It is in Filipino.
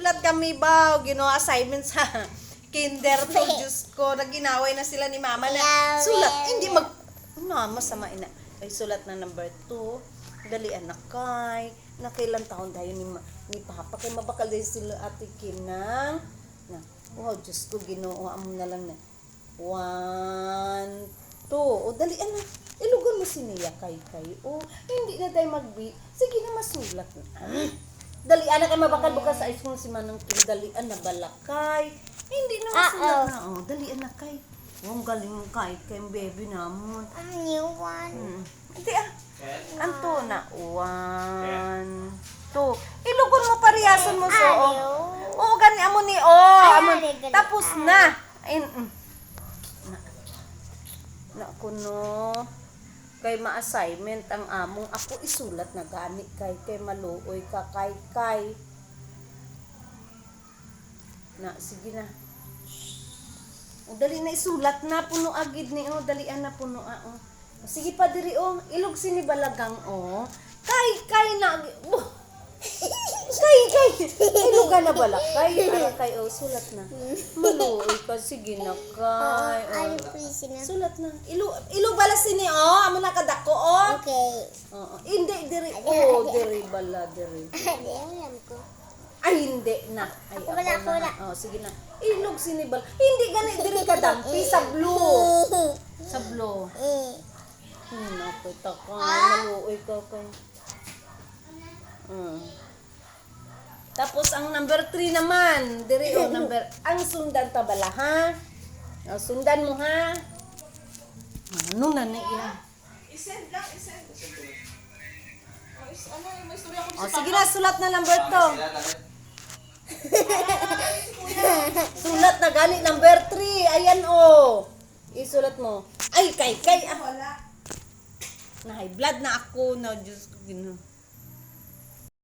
Nagsulat kami ba, assignment sa kinder to, Diyos ko, naginaway na sila ni mama na sulat, hindi masama ina. Ay, sulat na number 2, dali anak kay, nakailan taon tayo ni Papa, kay mabakal din sila ate Kinang, wow, Diyos ko, ginoo mo na lang na, 1, 2, o dali anak, ilugon mo si Nia kay, hindi na tayo sige na masulat na. Dali anak ay mabakal bukas sa ice cream si Manang Kim, dali anak balakay. Hindi na masulat na. Oh, dali anak kay. Ang galing mo kay baby namon. Hindi Anto na. 1, 2. Ilugon mo pariyason mo so. Oo, gani amo ni amon. Tapos na. Na kuno. Kay ma-assignment ang among ako isulat na gani kay maluoy ka kay na sige na o dali na isulat na puno agid ni dali na puno sige pa diri ilog sini balagang kay na kay ilugan na bala kay para kay sulat na maluoy ka sige na kay sulat na ilo bala sini amo na kadako Okay. hindi diri diri bala diri ay hindi na ay ako na sige na ilog sini bala hindi gani diri kadampi sa blue ako takay maluoy ka kay tapos ang number 3 naman, diri ang sundan ta bala ha. Sundan mo ha. Ano na iya? I-send. May istorya ako Sige na, sulat na number 2. Sulat na gani number 3. Ayan isulat mo. Ay, kay wala. na high blood na ako na Diyos ko